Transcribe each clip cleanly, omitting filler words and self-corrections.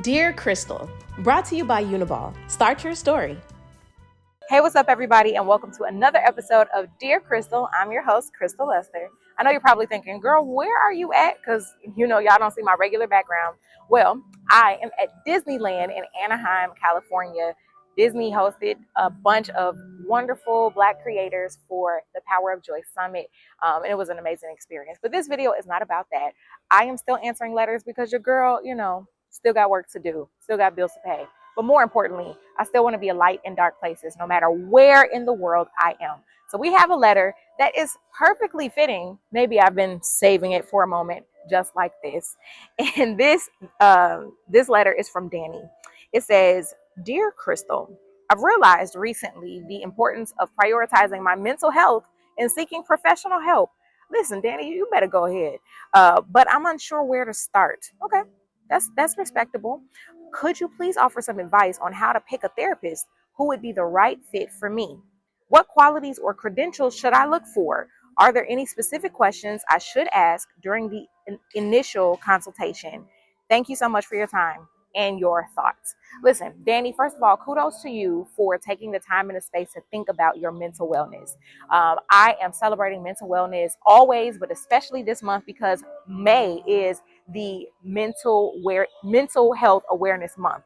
Dear Christal, brought to you by Uniball. Start your story. Hey, what's up, everybody, and welcome to another episode of Dear Christal. I'm your host, Christal Lester. I know you're probably thinking, girl, where are you at? Because, y'all don't see my regular background. Well, I am at Disneyland in Anaheim, California. Disney hosted a bunch of wonderful Black creators for the Power of Joy Summit, and it was an amazing experience. But this video is not about that. I am still answering letters because your girl, still got work to do, still got bills to pay. But more importantly, I still want to be a light in dark places, no matter where in the world I am. So we have a letter that is perfectly fitting. Maybe I've been saving it for a moment, just like this. And this letter is from Danny. It says, "Dear Christal, I've realized recently the importance of prioritizing my mental health and seeking professional help." Listen, Danny, you better go ahead. But I'm unsure where to start. Okay, that's respectable. Could you please offer some advice on how to pick a therapist who would be the right fit for me? What qualities or credentials should I look for? Are there any specific questions I should ask during the initial consultation? Thank you so much for your time and your thoughts. Listen, Danny, first of all, kudos to you for taking the time and the space to think about your mental wellness. I am celebrating mental wellness always, but especially this month because May is the mental health awareness month.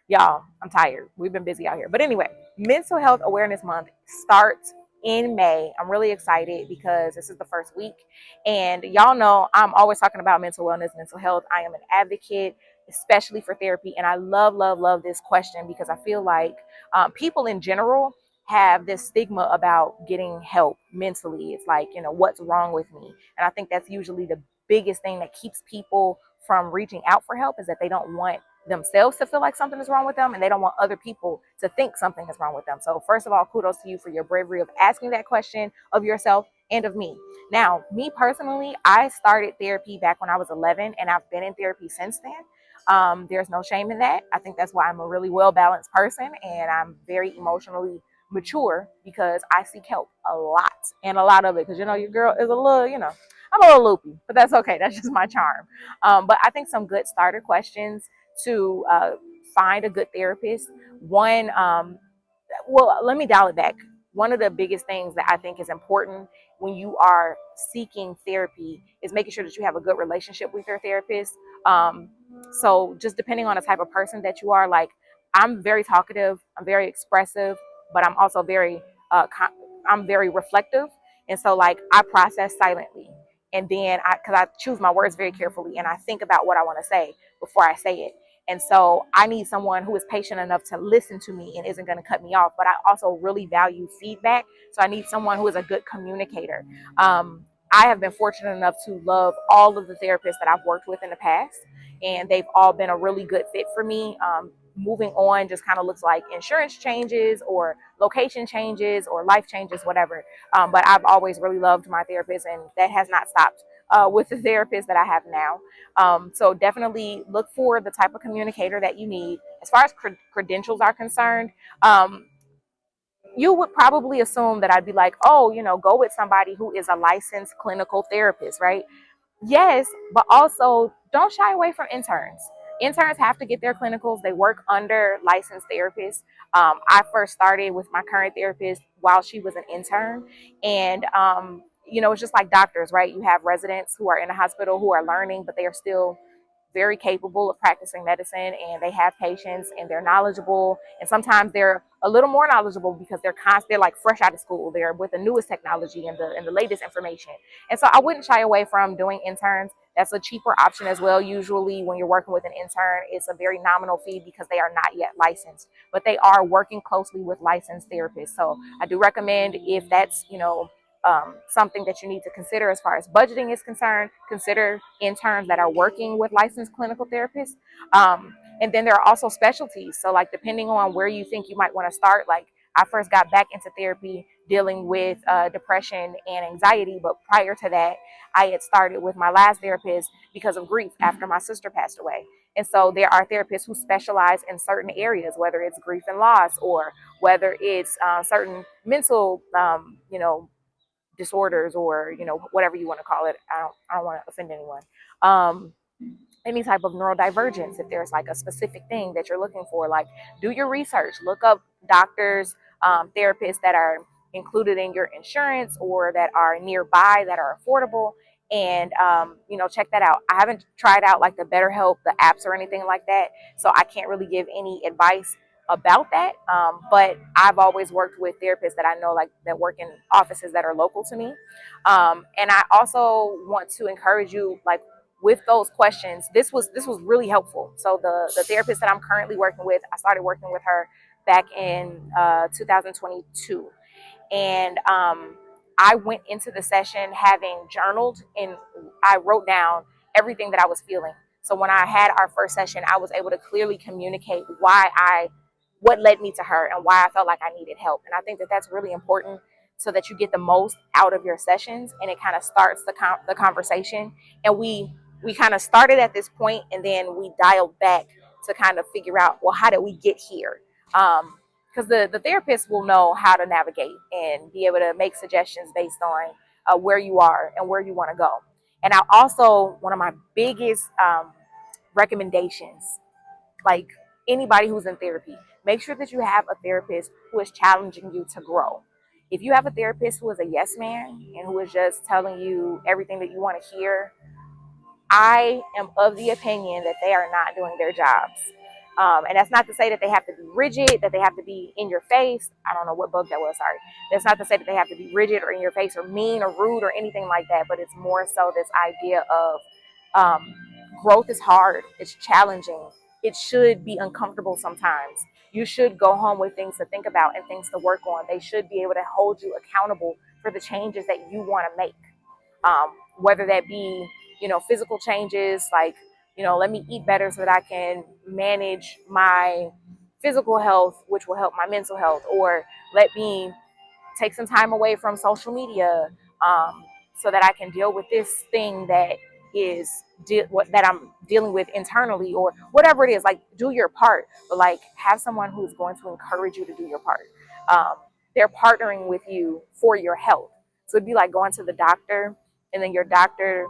Y'all, I'm tired. We've been busy out here. But anyway, Mental Health Awareness Month starts in May. I'm really excited because this is the first week. And y'all know I'm always talking about mental wellness, mental health. I am an advocate, especially for therapy. And I love, love, love this question because I feel like people in general have this stigma about getting help mentally. It's like, what's wrong with me? And I think that's usually the biggest thing that keeps people from reaching out for help, is that they don't want themselves to feel like something is wrong with them, and they don't want other people to think something is wrong with them. So first of all, kudos to you for your bravery of asking that question of yourself and of me. Now, me personally, I started therapy back when I was 11, and I've been in therapy since then. There's no shame in that. I think that's why I'm a really well-balanced person, and I'm very emotionally mature because I seek help a lot, and a lot of it because your girl is a little, I'm a little loopy, but that's okay. That's just my charm. But I think some good starter questions to find a good therapist. One, well, let me dial it back. One of the biggest things that I think is important when you are seeking therapy is making sure that you have a good relationship with your therapist. So just depending on the type of person that you are, like, I'm very talkative, I'm very expressive, but I'm also I'm very reflective. And so, like, I process silently. And then because I choose my words very carefully and I think about what I want to say before I say it. And so I need someone who is patient enough to listen to me and isn't going to cut me off. But I also really value feedback. So I need someone who is a good communicator. I have been fortunate enough to love all of the therapists that I've worked with in the past, and they've all been a really good fit for me. Moving on just kind of looks like insurance changes or location changes or life changes, whatever. But I've always really loved my therapist, and that has not stopped with the therapist that I have now. So definitely look for the type of communicator that you need. As far as credentials are concerned, you would probably assume that I'd be like, oh, go with somebody who is a licensed clinical therapist, right? Yes, but also don't shy away from interns. Interns have to get their clinicals. They work under licensed therapists. I first started with my current therapist while she was an intern. And, it's just like doctors, right? You have residents who are in a hospital who are learning, but they are still very capable of practicing medicine, and they have patients, and they're knowledgeable, and sometimes they're a little more knowledgeable because they're like fresh out of school. They're with the newest technology and the latest information. And so I wouldn't shy away from doing interns. That's a cheaper option as well. Usually when you're working with an intern, it's a very nominal fee because they are not yet licensed, but they are working closely with licensed therapists. So I do recommend, if that's something that you need to consider as far as budgeting is concerned, consider interns that are working with licensed clinical therapists. And then there are also specialties. So, like, depending on where you think you might want to start, like, I first got back into therapy dealing with depression and anxiety, but prior to that, I had started with my last therapist because of grief after my sister passed away. And so there are therapists who specialize in certain areas, whether it's grief and loss, or whether it's certain mental, disorders, or whatever you want to call it. I don't want to offend anyone. any type of neurodivergence, if there's like a specific thing that you're looking for, like do your research, look up doctors, therapists that are included in your insurance or that are nearby that are affordable, and check that out. I haven't tried out like the BetterHelp, the apps or anything like that, so I can't really give any advice about that, but I've always worked with therapists that I know, like that work in offices that are local to me, and I also want to encourage you, like with those questions. This was really helpful. So the therapist that I'm currently working with, I started working with her back in 2022, and I went into the session having journaled, and I wrote down everything that I was feeling. So when I had our first session, I was able to clearly communicate what led me to her and why I felt like I needed help. And I think that that's really important, so that you get the most out of your sessions, and it kind of starts the conversation. And we kind of started at this point, and then we dialed back to kind of figure out, well, how did we get here? Because the therapist will know how to navigate and be able to make suggestions based on where you are and where you want to go. And I also, one of my biggest recommendations, like anybody who's in therapy, make sure that you have a therapist who is challenging you to grow. If you have a therapist who is a yes man and who is just telling you everything that you want to hear, I am of the opinion that they are not doing their jobs. And that's not to say that they have to be rigid, that they have to be in your face. I don't know what bug that was, sorry. That's not to say that they have to be rigid or in your face or mean or rude or anything like that, but it's more so this idea of growth is hard, it's challenging, it should be uncomfortable sometimes. You should go home with things to think about and things to work on. They should be able to hold you accountable for the changes that you want to make. Whether that be, physical changes, like, let me eat better so that I can manage my physical health, which will help my mental health, or let me take some time away from social media, so that I can deal with this thing that is that I'm dealing with internally, or whatever it is. Like, do your part, but like have someone who's going to encourage you to do your part. They're partnering with you for your health. So it'd be like going to the doctor, and then your doctor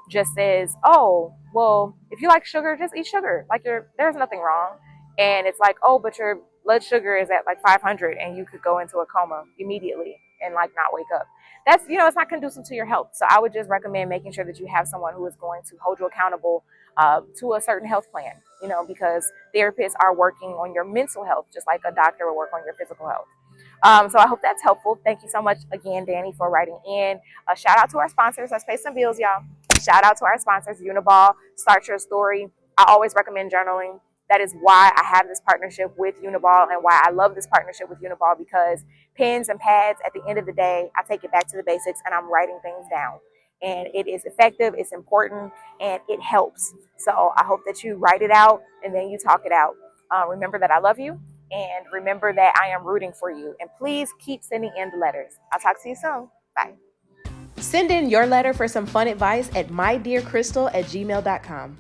just says, "Oh, well, if you like sugar, just eat sugar. Like, there's nothing wrong." And it's like, "Oh, but your blood sugar is at like 500, and you could go into a coma immediately and like not wake up." That's, it's not conducive to your health. So I would just recommend making sure that you have someone who is going to hold you accountable to a certain health plan, because therapists are working on your mental health just like a doctor will work on your physical health. So I hope that's helpful. Thank you so much again, Danny, for writing in. Shout out to our sponsors. Let's pay some bills, y'all. Shout out to our sponsors, Uniball, Start Your Story. I always recommend journaling. That is why I have this partnership with Uniball, and why I love this partnership with Uniball, because pens and pads, at the end of the day, I take it back to the basics and I'm writing things down. And it is effective, it's important, and it helps. So I hope that you write it out and then you talk it out. Remember that I love you, and remember that I am rooting for you. And please keep sending in the letters. I'll talk to you soon. Bye. Send in your letter for some fun advice at mydearchristal@gmail.com.